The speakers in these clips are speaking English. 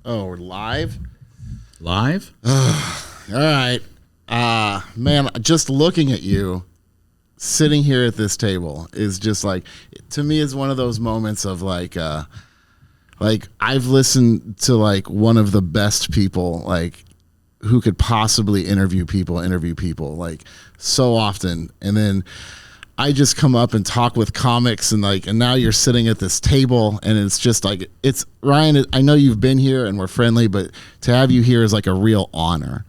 Oh, we're live? Live? All right. Man, just looking at you sitting here at this table is just like, to me, is one of those moments of like I've listened to like one of the best people, like who could possibly interview people like so often. And then I just come up and talk with comics and now you're sitting at this table and it's just like, it's Ryan, I know you've been here and we're friendly, but to have you here is like a real honor.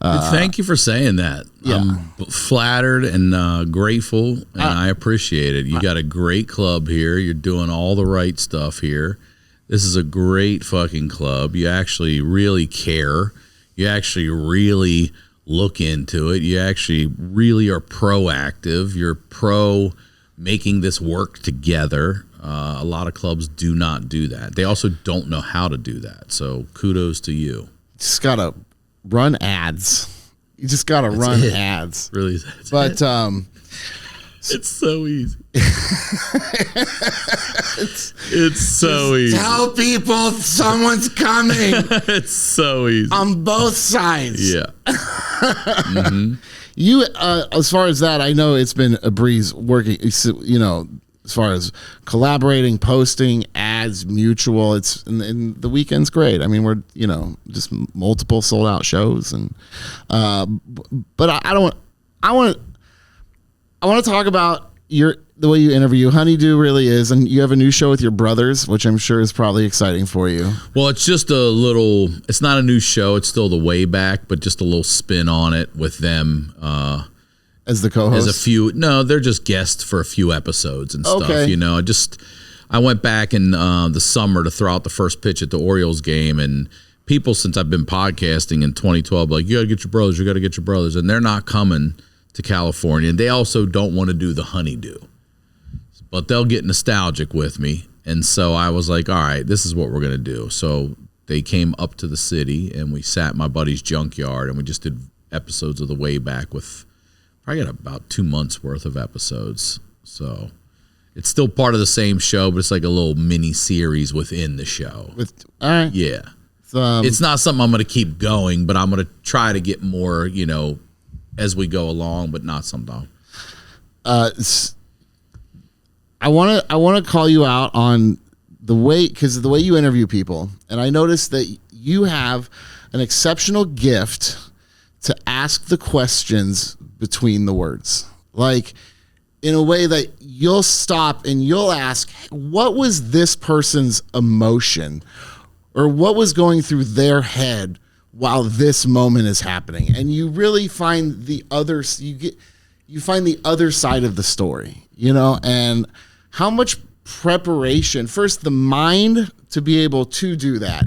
Thank you for saying that. Yeah. I'm flattered and grateful, and I appreciate it. You got a great club here. You're doing all the right stuff here. This is a great fucking club. You actually really care. You actually really look into it. You actually really are proactive. You're pro making this work together. A lot of clubs do not do that. They also don't know how to do that. So kudos to you. Just gotta run ads. You just gotta run ads. Really, but it's so easy. It's so easy. Tell people someone's coming. It's so easy on both sides. Yeah. Mm-hmm. You, as far as that, I know it's been a breeze working. You know, as far as collaborating, posting, ads, mutual. It's and the weekend's great. I mean, we're just multiple sold out shows, and but I want to talk about the way you interview. Honeydew really is, and you have a new show with your brothers, which I'm sure is probably exciting for you. Well, it's just it's not a new show. It's still the way back, but just a little spin on it with them. As the co-host? No, they're just guests for a few episodes and stuff. Okay. I went back in the summer to throw out the first pitch at the Orioles game, and people, since I've been podcasting in 2012, like, you got to get your brothers, and they're not coming to California. And they also don't want to do the Honeydew, but they'll get nostalgic with me. And so I was like, all right, this is what we're going to do. So they came up to the city, and we sat in my buddy's junkyard, and we just did episodes of the way back with, I got about 2 months worth of episodes. So it's still part of the same show, but it's like a little mini series within the show. All right. Yeah. It's not something I'm going to keep going, but I'm going to try to get more, as we go along, but not sometime. I want to call you out on the way you interview people. And I noticed that you have an exceptional gift to ask the questions between the words, like in a way that you'll stop and you'll ask, what was this person's emotion or what was going through their head while this moment is happening? And you really find the other side of the story, and how much preparation, first the mind to be able to do that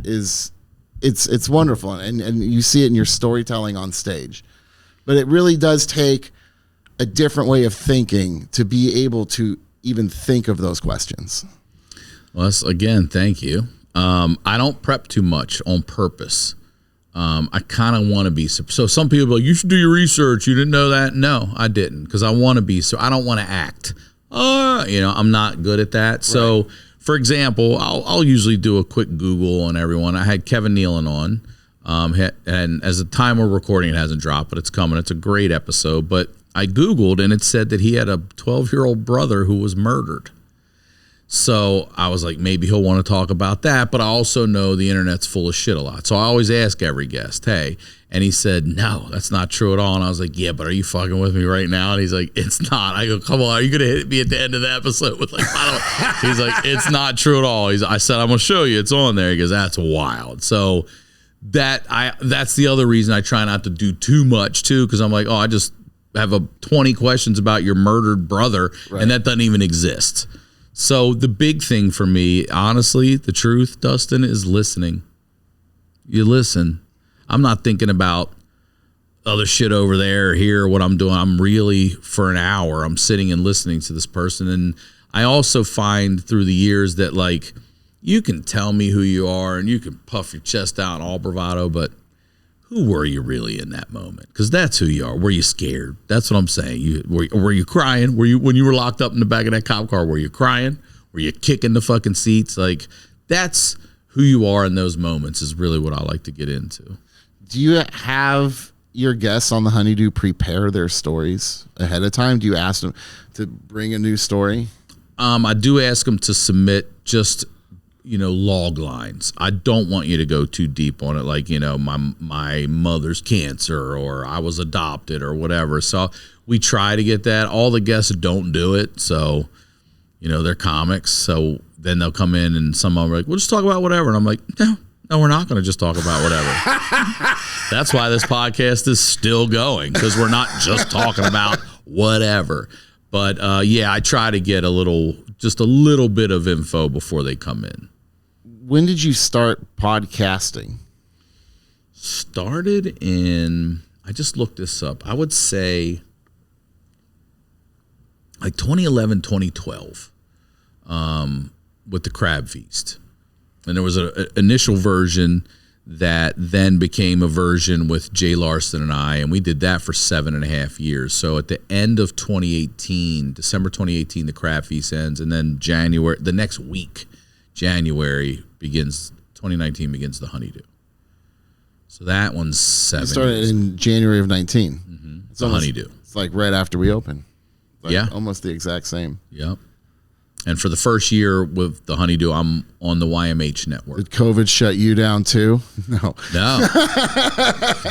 it's wonderful. And you see it in your storytelling on stage. But it really does take a different way of thinking to be able to even think of those questions. Well, again, thank you. I don't prep too much on purpose. I kind of want to be. So some people are like, you should do your research. You didn't know that? No, I didn't, because I want to be. So I don't want to act. I'm not good at that. Right. So, for example, I'll usually do a quick Google on everyone. I had Kevin Nealon on. And as the time we're recording, it hasn't dropped, but it's coming. It's a great episode. But I Googled, and it said that he had a 12-year-old brother who was murdered. So I was like, maybe he'll want to talk about that. But I also know the internet's full of shit a lot. So I always ask every guest, hey. And he said, no, that's not true at all. And I was like, yeah, but are you fucking with me right now? And he's like, it's not. I go, come on, are you going to hit me at the end of the episode with like, he's like, it's not true at all. I said, I'm going to show you. It's on there. He goes, that's wild. So that's the other reason I try not to do too much too, because I'm like, I just have 20 questions about your murdered brother, right, and that doesn't even exist. So the big thing for me, honestly, the truth, Dustin, is listening. You listen. I'm not thinking about other shit over there or here, what I'm doing. I'm really, for an hour, I'm sitting and listening to this person. And I also find through the years that, like, you can tell me who you are and you can puff your chest out and all bravado, but who were you really in that moment? Because that's who you are. Were you scared? That's what I'm saying. Were you crying? When you were locked up in the back of that cop car, were you crying? Were you kicking the fucking seats? Like, that's who you are in those moments is really what I like to get into. Do you have your guests on the Honeydew prepare their stories ahead of time? Do you ask them to bring a new story? I do ask them to submit just, log lines. I don't want you to go too deep on it, like, my mother's cancer or I was adopted or whatever. So we try to get that. All the guests don't do it. So, they're comics. So then they'll come in and some of them are like, we'll just talk about whatever. And I'm like, no, we're not going to just talk about whatever. That's why this podcast is still going, because we're not just talking about whatever. But I try to get just a little bit of info before they come in. When did you start podcasting? I just looked this up. I would say like 2011, 2012 with the Crab Feast. And there was an initial version that then became a version with Jay Larson and I, and we did that for 7.5 years. So at the end of 2018, December 2018, the Crab Feast ends, and then the next week, January 2019 begins the Honeydew. So that one's 7 years. It started in January of 19. Mm-hmm. It's the Honeydew. It's like right after we opened. Like almost the exact same. Yep. And for the first year with the Honeydew, I'm on the YMH network. Did COVID shut you down too? No.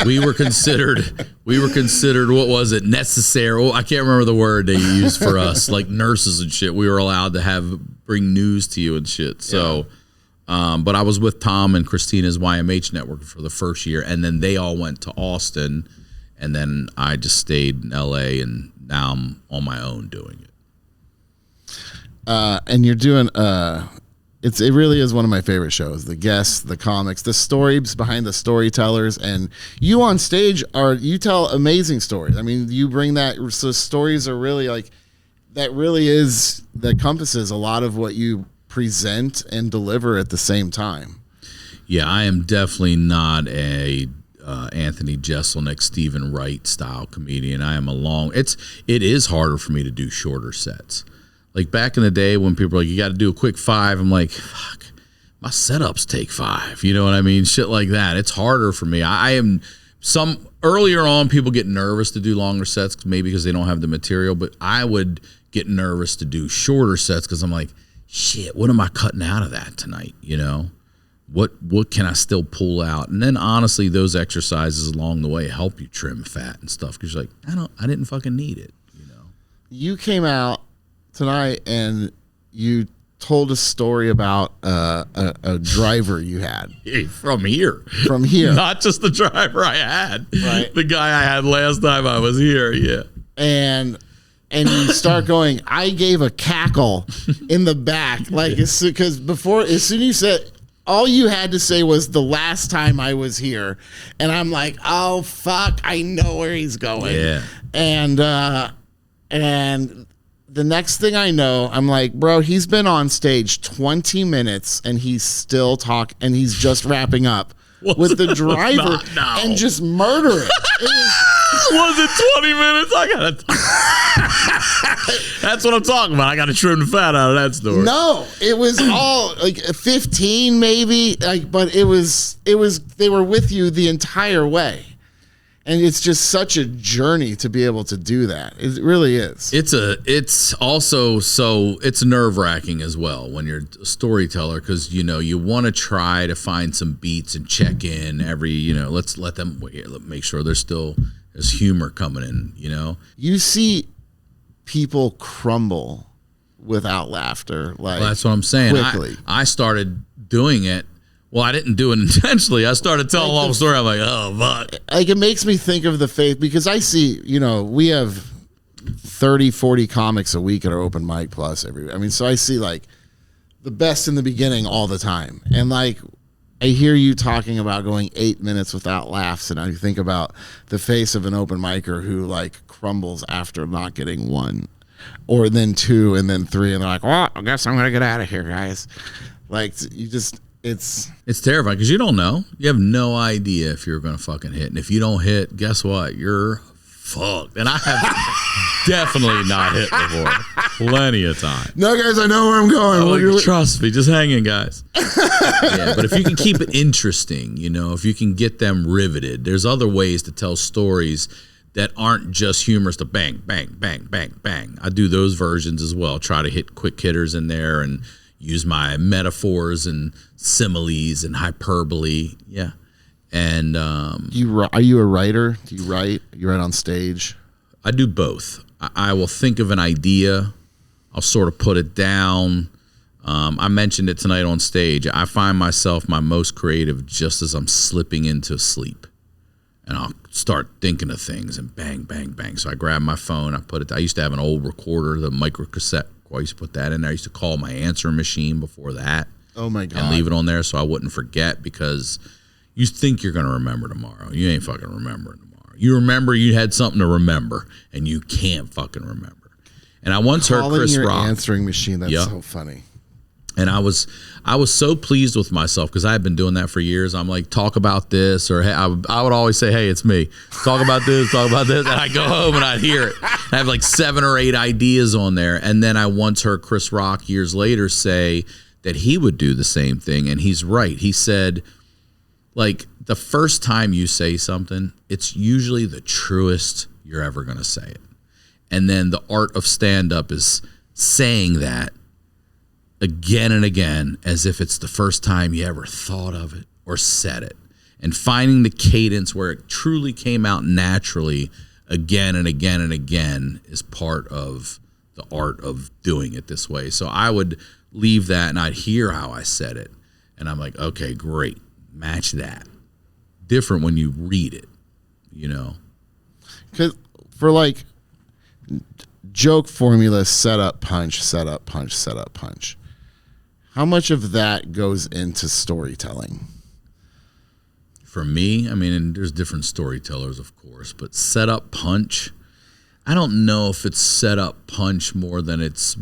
We were considered, what was it, necessary? Oh, I can't remember the word they used for us, like nurses and shit. We were allowed to bring news to you and shit. So, but I was with Tom and Christina's YMH network for the first year, and then they all went to Austin, and then I just stayed in LA, and now I'm on my own doing it. And you're doing it really is one of my favorite shows. The guests, the comics, the stories behind the storytellers, and you on stage you tell amazing stories. I mean, you bring that, so stories are really like that encompasses a lot of what you present and deliver at the same time. Yeah, I am definitely not a Anthony Jeselnik, Stephen Wright style comedian. I am it is harder for me to do shorter sets. Like back in the day when people are like, you got to do a quick 5, I'm like, fuck, my setups take 5. You know what I mean? Shit like that. It's harder for me. Earlier on, people get nervous to do longer sets, maybe because they don't have the material, but I would get nervous to do shorter sets because I'm like, shit, what am I cutting out of that tonight? What can I still pull out? And then honestly, those exercises along the way help you trim fat and stuff because you're like, I didn't fucking need it. You came out tonight and you told a story about a driver you had from here, not just the driver I had, right? The guy I had last time I was here. Yeah. And you start going, I gave a cackle in the back, like, because before, as soon as you said, all you had to say was the last time I was here, and I'm like, oh fuck, I know where he's going. Yeah. And the next thing I know, I'm like, bro, he's been on stage 20 minutes and he's still talking, and he's just wrapping up with the driver and just murder it. Was it 20 minutes? I gotta. That's what I'm talking about. I gotta trim the fat out of that story. No, it was all like 15 maybe, but it was. They were with you the entire way. And it's just such a journey to be able to do that. It really is. It's also it's nerve-wracking as well when you're a storyteller because you want to try to find some beats and check in every let's let them make sure there's humor coming in. You see people crumble without laughter. Like, well, that's what I'm saying. Quickly. I started doing it. Well, I didn't do it intentionally. I started telling a long story. I'm like, oh, fuck. Like, it makes me think of the faith because I see, we have 30, 40 comics a week at our open mic plus so I see like the best in the beginning all the time. And like, I hear you talking about going 8 minutes without laughs. And I think about the face of an open micer who like crumbles after not getting 1 or then 2 and then 3. And they're like, well, I guess I'm going to get out of here, guys. Like it's terrifying because you don't know. You have no idea if you're going to fucking hit. And if you don't hit, guess what? You're fucked. And I have definitely not hit before. Plenty of time. No, guys, I know where I'm going. Trust me, just hang in, guys. Yeah, but if you can keep it interesting, if you can get them riveted, there's other ways to tell stories that aren't just humorous to bang, bang, bang, bang, bang. I do those versions as well. Try to hit quick hitters in there and use my metaphors and similes and hyperbole. Yeah. And are you a writer? Do you write? You write on stage? I do both. I will think of an idea. I'll sort of put it down. I mentioned it tonight on stage. I find myself my most creative just as I'm slipping into sleep. And I'll start thinking of things and bang, bang, bang. So I grab my phone. I used to have an old recorder, the micro cassette. I used to put that in there. I used to call my answering machine before that. Oh, my God. And leave it on there so I wouldn't forget, because you think you're going to remember tomorrow. You ain't fucking remembering tomorrow. You remember you had something to remember, and you can't fucking remember. And I once heard Chris your Rock. Answering machine. That's so funny. And I was so pleased with myself, because I had been doing that for years. I'm like, talk about this, or hey, I would always say, hey, it's me. Talk about this, and I go home and I'd hear it. I have like 7 or 8 ideas on there. And then I once heard Chris Rock years later say that he would do the same thing, and he's right. He said, like, the first time you say something, it's usually the truest you're ever going to say it. And then the art of stand-up is saying that again and again as if it's the first time you ever thought of it or said it, and finding the cadence where it truly came out naturally again and again and again is part of the art of doing it this way. So I would leave that and I'd hear how I said it, and I'm like, okay, great, match that. Different when you read it, Because for like joke formula, set up, punch, set up, punch, set up, punch. How much of that goes into storytelling? For me, I mean, and there's different storytellers, of course, but set up punch, I don't know if it's set up punch more than it's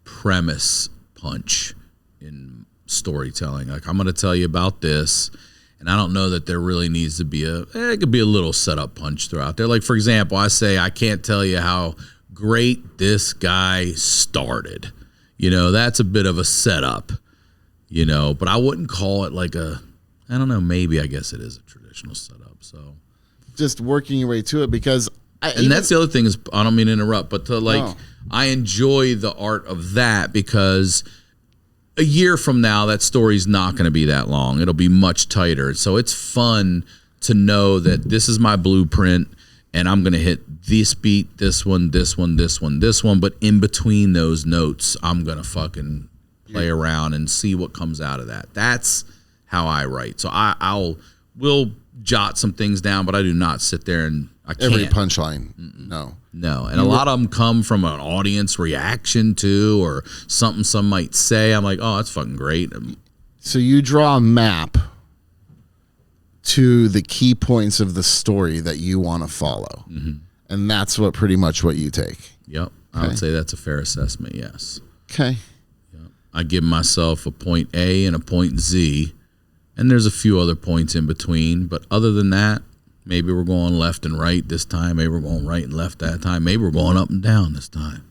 premise punch in storytelling. Like, I'm going to tell you about this, and I don't know that there really needs to be it could be a little set up punch throughout there. Like, for example, I say, I can't tell you how great this guy started. That's a bit of a setup, but I wouldn't call it like I don't know, maybe I guess it is a traditional setup. So just working your way to it, because that's the other thing is, I don't mean to interrupt, but I enjoy the art of that, because a year from now, that story's not going to be that long. It'll be much tighter. So it's fun to know that this is my blueprint, and I'm going to hit this beat, this one, this one, this one, this one. But in between those notes, I'm going to fucking play around and see what comes out of that. That's how I write. So we'll jot some things down, but I do not sit there and I can't. Every punchline. No. And a lot of them come from an audience reaction to, or something some might say. I'm like, oh, that's fucking great. So you draw a map to the key points of the story that you want to follow. Mm-hmm. And that's pretty much what you take. Yep. I would say that's a fair assessment, yes. Okay. Yep. I give myself a point A and a point Z, and there's a few other points in between. But other than that, maybe we're going left and right this time. Maybe we're going right and left that time. Maybe we're going up and down this time.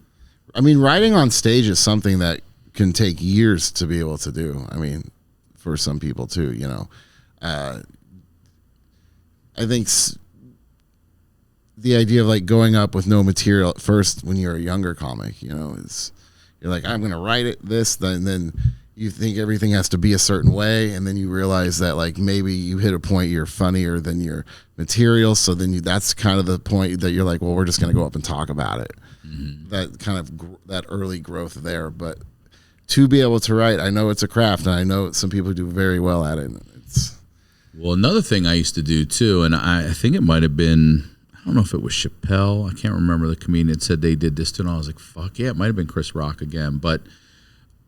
I mean, writing on stage is something that can take years to be able to do. I mean, for some people too, I think the idea of like going up with no material at first when you're a younger comic, is you're like, I'm going to write it this, then you think everything has to be a certain way, and then you realize that like maybe you hit a point you're funnier than your material, so then that's kind of the point that you're like, well, we're just going to go up and talk about it. Mm-hmm. That kind of that early growth there, but to be able to write, I know it's a craft, and I know some people do very well at it. Well, another thing I used to do too, and I think it might have been, I don't know if it was Chappelle, I can't remember, the comedian said they did this too, and I was like, fuck yeah, it might have been Chris Rock again, but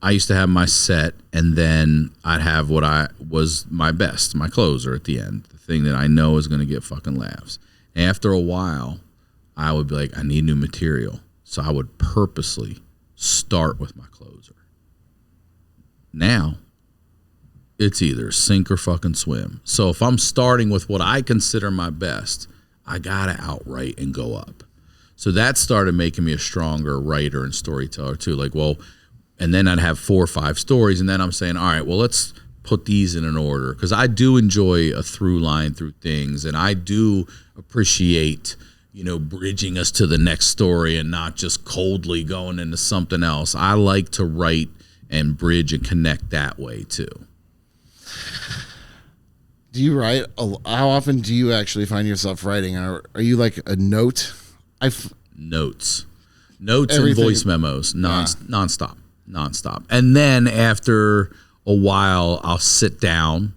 I used to have my set, and then I'd have what I was my best, my closer at the end, the thing that I know is going to get fucking laughs. After a while, I would be like, I need new material, so I would purposely start with my closer. Now, it's either sink or fucking swim. So if I'm starting with what I consider my best, I gotta outright and go up. So that started making me a stronger writer and storyteller too. Like, well, and then I'd have 4 or 5 stories, and then I'm saying, all right, well, let's put these in an order, because I do enjoy a through line through things, and I do appreciate, bridging us to the next story and not just coldly going into something else. I like to write and bridge and connect that way too. Do you write? How often do you actually find yourself writing? Are you like a note? Notes and voice memos, nonstop. And then after a while, I'll sit down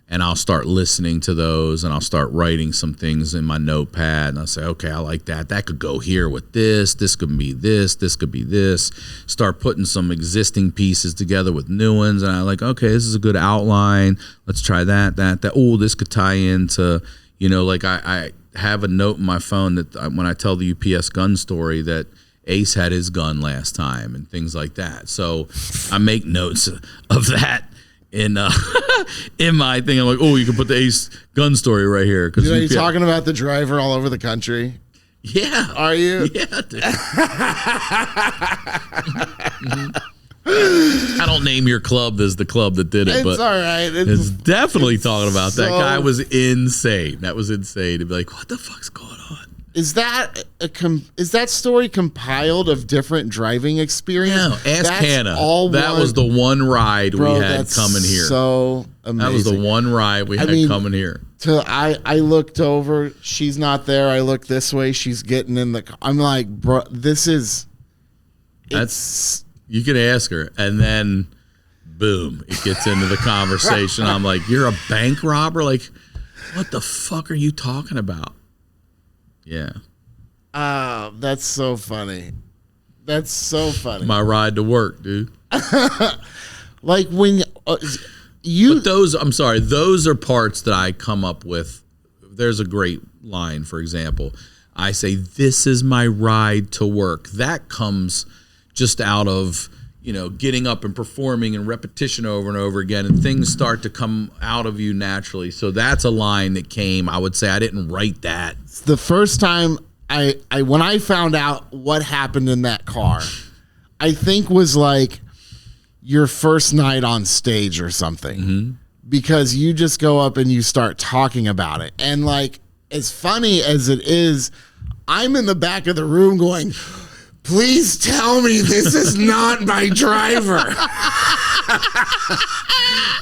and I'll start listening to those, and I'll start writing some things in my notepad, and I'll say, okay, I like that. That could go here with this. This could be this. This could be this. Start putting some existing pieces together with new ones, and I'm like, okay, this is a good outline. Let's try that. Oh, this could tie into, like I have a note in my phone that when I tell the UPS gun story that Ace had his gun last time and things like that. So I make notes of that in my thing. I'm like, oh, you can put the Ace gun story right here. Are you talking about the driver all over the country? Yeah. Are you? Yeah, dude. I don't name your club as the club that did it, but it's all right. It's definitely talking about that guy was insane. That was insane to be like, what the fuck's going on? Is that is that story compiled of different driving experience? No, ask Hannah. That was the one ride we had coming here. So amazing. That was the one ride we had coming here. I looked over. She's not there. I look this way. She's getting in the car. I'm like, bro, this is. You could ask her, and then boom, it gets into the conversation. I'm like, you're a bank robber? Like, what the fuck are you talking about? Yeah. That's so funny. That's so funny. My ride to work, dude. Like when But those are parts that I come up with. There's a great line, for example. I say, this is my ride to work. That comes just out of, getting up and performing and repetition over and over again, and things start to come out of you naturally. So that's a line that came. I would say I didn't write that. The first time when I found out what happened in that car, I think was like your first night on stage or something. Mm-hmm. Because you just go up and you start talking about it. And like, as funny as it is, I'm in the back of the room going, please tell me this is not my driver.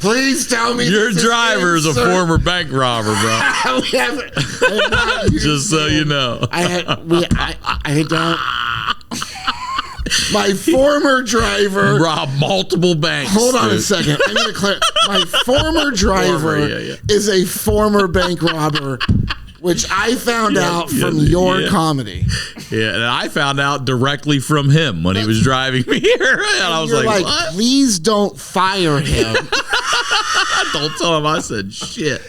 Please tell me your driver is a former bank robber, bro. Just so you know. I don't. My former driver robbed multiple banks. Hold on a second. I need to clear. My former driver is a former bank robber, which I found out from your comedy. Yeah, and I found out directly from him when he was driving me here. And I was like, what? Please don't fire him. Don't tell him I said shit.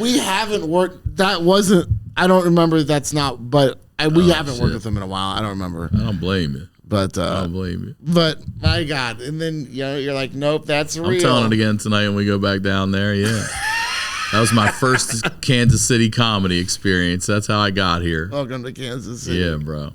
We haven't worked. That wasn't, I don't remember. That's not, but we haven't worked with him in a while. I don't remember. I don't blame you. But I don't blame you. But my God. And then you're like, nope, that's real. I'm telling it again tonight when we go back down there. Yeah. That was my first Kansas City comedy experience. That's how I got here. Welcome to Kansas City. Yeah, bro.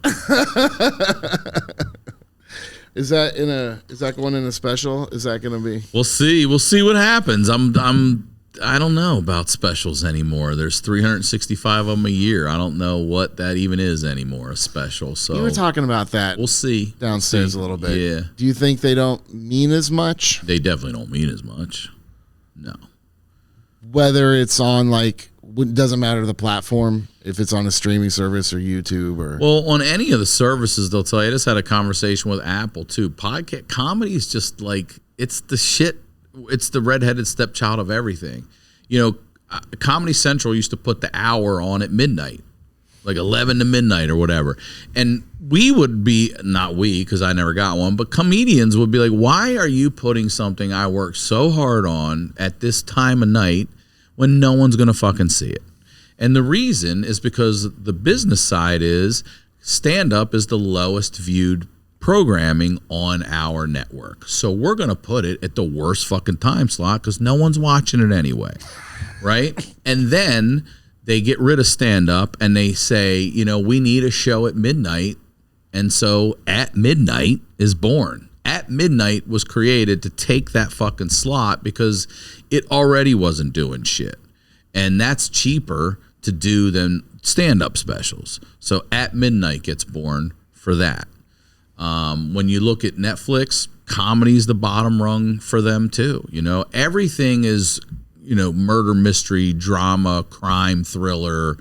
Is that going in a special? Is that going to be? We'll see. We'll see what happens. I don't know about specials anymore. There's 365 of them a year. I don't know what that even is anymore, a special. So you were talking about that. We'll see Downstairs a little bit. Yeah. Do you think they don't mean as much? They definitely don't mean as much. No. Whether it's on it doesn't matter the platform, if it's on a streaming service or YouTube or. Well, on any of the services, they'll tell you. I just had a conversation with Apple too. Podcast comedy is just like, it's the shit. It's the redheaded stepchild of everything. Comedy Central used to put the hour on at midnight, like 11 to midnight or whatever. And we would be, not we, because I never got one, but comedians would be like, why are you putting something I work so hard on at this time of night when no one's going to fucking see it? And the reason is because the business side is stand-up is the lowest viewed programming on our network. So we're going to put it at the worst fucking time slot because no one's watching it anyway, right? And then they get rid of stand-up and they say, you know, we need a show at midnight. And so At Midnight is born. At Midnight was created to take that fucking slot because it already wasn't doing shit. And that's cheaper to do than stand-up specials. So At Midnight gets born for that. When you look at Netflix, comedy's the bottom rung for them too. You know, everything is, you know, murder, mystery, drama, crime, thriller,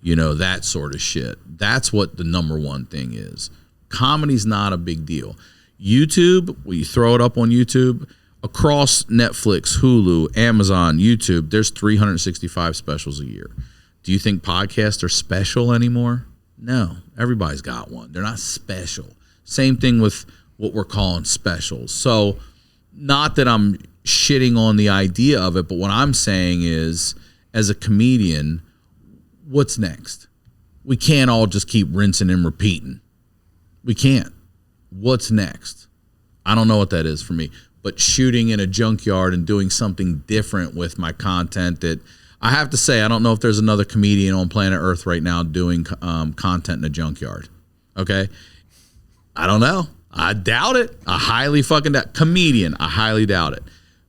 you know, that sort of shit. That's what the number one thing is. Comedy's not a big deal. YouTube, when you throw it up on YouTube, across Netflix, Hulu, Amazon, YouTube, there's 365 specials a year. Do you think podcasts are special anymore? No, everybody's got one. They're not special. Same thing with what we're calling specials. So not that I'm shitting on the idea of it, but what I'm saying is, as a comedian, what's next? We can't all just keep rinsing and repeating. We can't. What's next? I don't know what that is for me, but shooting in a junkyard and doing something different with my content that I have to say, I don't know if there's another comedian on planet Earth right now doing content in a junkyard. Okay. I don't know. I doubt it. I highly fucking doubt. Comedian, I highly doubt it.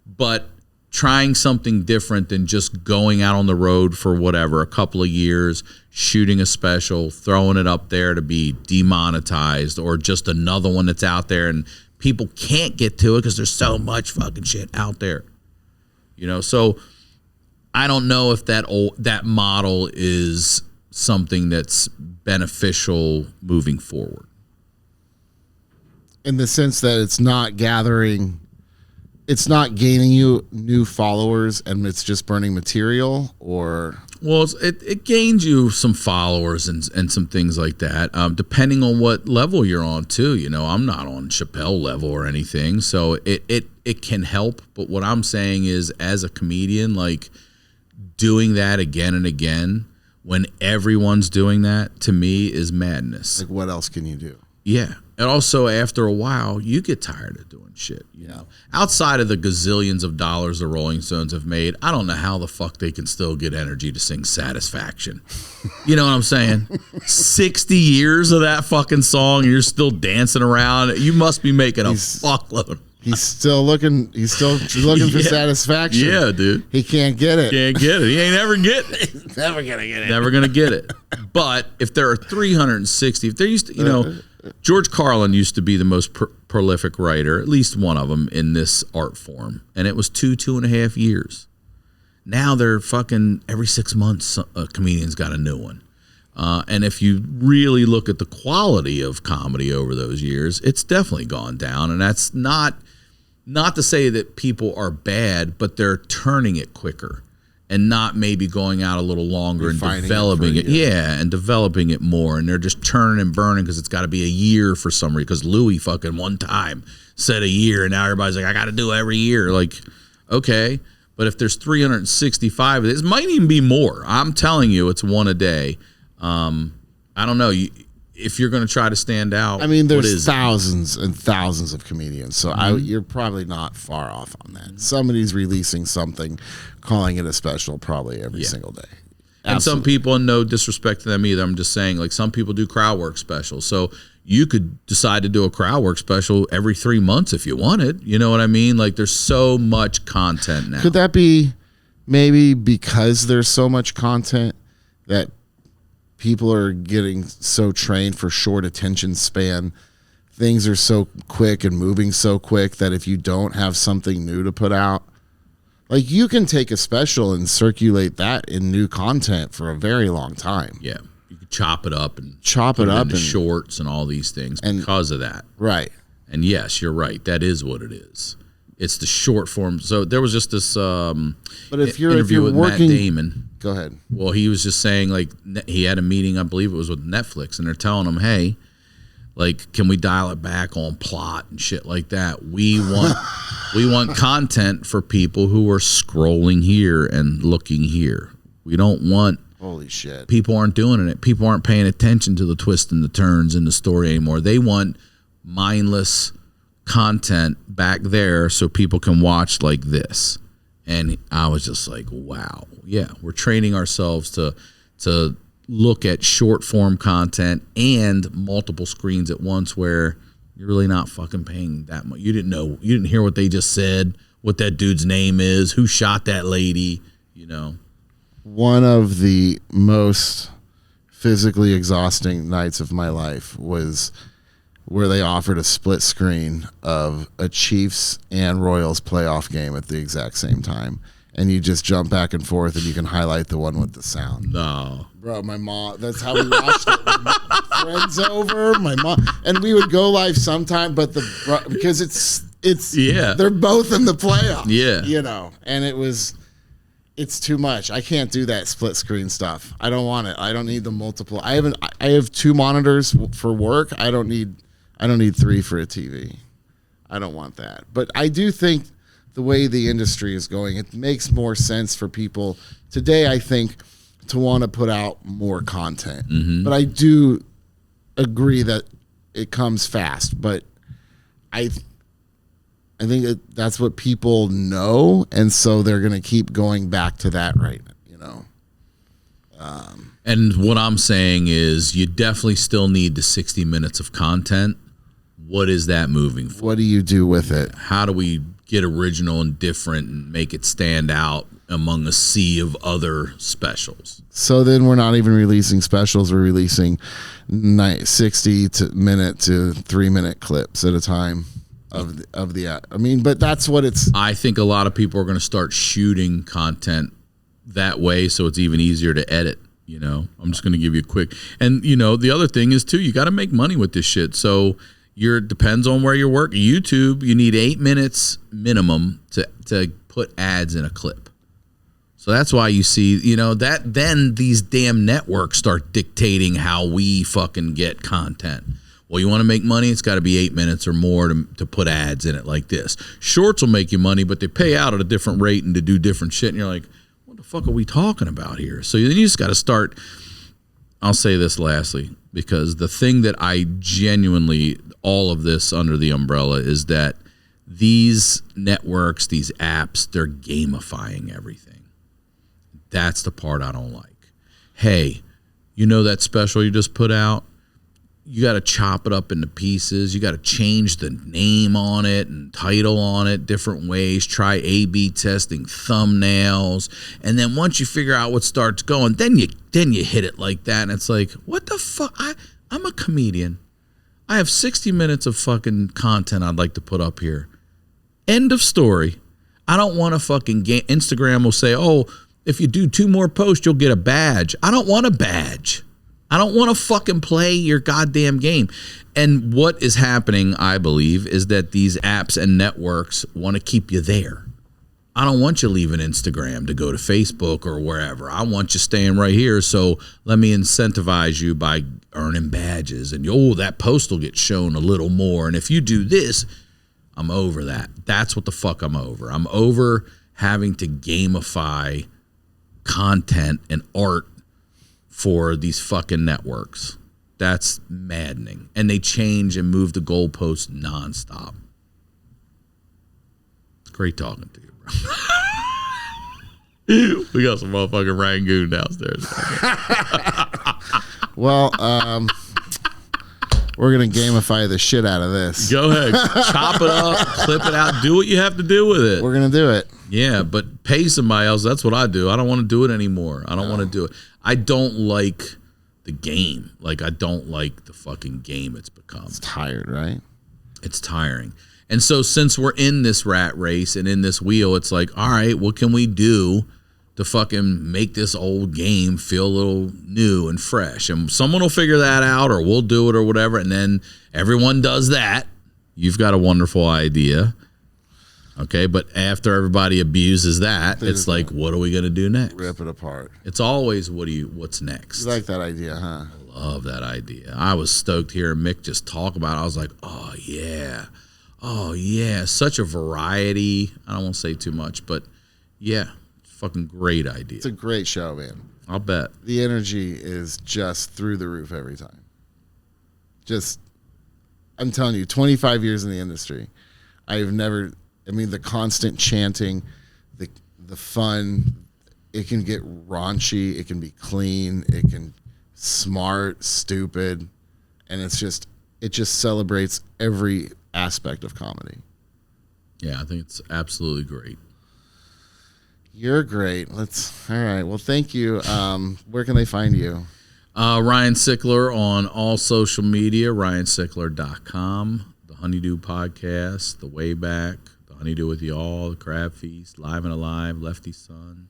But trying something different than just going out on the road for whatever, a couple of years, shooting a special, throwing it up there to be demonetized, or just another one that's out there and people can't get to it because there's so much fucking shit out there. You know, so I don't know if that model is something that's beneficial moving forward. In the sense that it's not gaining you new followers and it's just burning material, or? Well, it gains you some followers and some things like that, depending on what level you're on too. You know, I'm not on Chappelle level or anything, so it can help. But what I'm saying is, as a comedian, like, doing that again and again when everyone's doing that, to me, is madness. Like, what else can you do? Yeah. And also, after a while, you get tired of doing shit. You know, outside of the gazillions of dollars the Rolling Stones have made, I don't know how the fuck they can still get energy to sing Satisfaction. You know what I'm saying? 60 years of that fucking song, and you're still dancing around. You must be making a fuckload. He's still looking for satisfaction. Yeah, dude. He can't get it. Can't get it. He ain't ever getting it. Never gonna get it. Never gonna get it. But if there are 360, if there used to, you know, George Carlin used to be the most prolific writer, at least one of them, in this art form. And it was 2.5 years. Now they're fucking every 6 months, a comedian's got a new one. And if you really look at the quality of comedy over those years, it's definitely gone down. And that's not to say that people are bad, but they're turning it quicker and not maybe going out a little longer and developing it. Yeah, and developing it more. And they're just turning and burning because it's got to be a year for some reason. Because Louis fucking one time said a year, and now everybody's like, I got to do it every year. Like, okay. But if there's 365 of this, it might even be more. I'm telling you, it's one a day. I don't know. If you're going to try to stand out, I mean, there's thousands and thousands of comedians, so you're probably not far off on that. Somebody's releasing something, calling it a special, probably every single day. And some people, and no disrespect to them either, I'm just saying, like, some people do crowd work specials, so you could decide to do a crowd work special every 3 months if you wanted. You know what I mean? Like, there's so much content now. Could that be maybe because there's so much content that people are getting so trained for short attention span? Things are so quick and moving so quick that if you don't have something new to put out, like, you can take a special and circulate that in new content for a very long time. Yeah. You could chop it up and put it into shorts and all these things because of that. Right. And yes, you're right. That is what it is. It's the short form. So there was just this but if you're interview with working, Matt Damon. Go ahead. Well, he was just saying, like, he had a meeting, I believe it was with Netflix, and they're telling him, hey, like, can we dial it back on plot and shit like that? We want content for people who are scrolling here and looking here. We don't want holy shit. People aren't doing it. People aren't paying attention to the twists and the turns in the story anymore. They want mindless content back there so people can watch like this. And I was just like, wow. Yeah, we're training ourselves to to look at short form content and multiple screens at once where you're really not fucking paying that much. You didn't hear what they just said, what that dude's name is, who shot that lady, you know. One of the most physically exhausting nights of my life was where they offered a split screen of a Chiefs and Royals playoff game at the exact same time. And you just jump back and forth, and you can highlight the one with the sound. No. Bro, my mom, that's how we watched it. My friends over, my mom, and we would go live sometime, but because they're both in the playoffs. Yeah. You know, and it's too much. I can't do that split screen stuff. I don't want it. I don't need the multiple. I have 2 monitors for work. I don't need 3 for a TV. I don't want that. But I do think the way the industry is going, it makes more sense for people today, I think, to want to put out more content. Mm-hmm. But I do agree that it comes fast. But I think that's what people know, and so they're going to keep going back to that, right? You know. And what I'm saying is, you definitely still need the 60 minutes of content. What is that moving for? What do you do with it? How do we get original and different and make it stand out among a sea of other specials? So then we're not even releasing specials. We're releasing 60-minute to 3-minute clips at a time of the. I mean, but that's what it's. I think a lot of people are going to start shooting content that way, so it's even easier to edit. You know, I'm just going to give you a quick. And you know, the other thing is too, you got to make money with this shit. So depends on where you're working. YouTube, you need 8 minutes minimum to put ads in a clip. So that's why you see, you know, that then these damn networks start dictating how we fucking get content. Well, you want to make money, it's got to be 8 minutes or more to put ads in it like this. Shorts will make you money, but they pay out at a different rate and to do different shit. And you're like, what the fuck are we talking about here? So then you just got to start. I'll say this lastly, because the thing that I genuinely, all of this under the umbrella, is that these networks, these apps, they're gamifying everything. That's the part I don't like. Hey, you know that special you just put out? You got to chop it up into pieces. You got to change the name on it and title on it different ways. Try A/B testing thumbnails, and then once you figure out what starts going, then you hit it like that, and it's like, what the fuck? I'm a comedian. I have 60 minutes of fucking content I'd like to put up here. End of story. I don't want to fucking Instagram will say, oh, if you do 2 more posts, you'll get a badge. I don't want a badge. I don't want to fucking play your goddamn game. And what is happening, I believe, is that these apps and networks want to keep you there. I don't want you leaving Instagram to go to Facebook or wherever. I want you staying right here. So let me incentivize you by earning badges. And, that post will get shown a little more. And if you do this, I'm over that. That's what the fuck I'm over. I'm over having to gamify content and art for these fucking networks. That's maddening. And they change and move the goalposts nonstop. It's great talking to you, bro. We got some motherfucking Rangoon downstairs. Well, we're going to gamify the shit out of this. Go ahead. Chop it up, clip it out, do what you have to do with it. We're going to do it. Yeah, but pay somebody else. That's what I do. I don't want to do it anymore. I don't want to do it. I don't like the game. Like, I don't like the fucking game it's become. It's tired, right? It's tiring. And so since we're in this rat race and in this wheel, it's like, all right, what can we do to fucking make this old game feel a little new and fresh? And someone will figure that out, or we'll do it or whatever. And then everyone does that. You've got a wonderful idea. Okay, but after everybody abuses that, it's like, what are we going to do next? Rip it apart. It's always, what's next? You like that idea, huh? I love that idea. I was stoked hearing Mick just talk about it. I was like, oh, yeah. Such a variety. I don't want to say too much, but yeah, fucking great idea. It's a great show, man. I'll bet. The energy is just through the roof every time. I'm telling you, 25 years in the industry, the constant chanting, the fun, it can get raunchy, it can be clean, it can smart, stupid, and it just celebrates every aspect of comedy. Yeah, I think it's absolutely great. You're great. All right. Well, thank you. Where can they find you? Ryan Sickler on all social media, ryansickler.com, the Honeydew Podcast, the Way Back, the Honeydew with Y'all, the Crab Feast, Live and Alive, Lefty Son,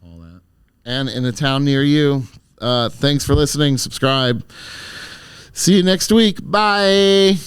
all that. And in a town near you. Thanks for listening. Subscribe. See you next week. Bye.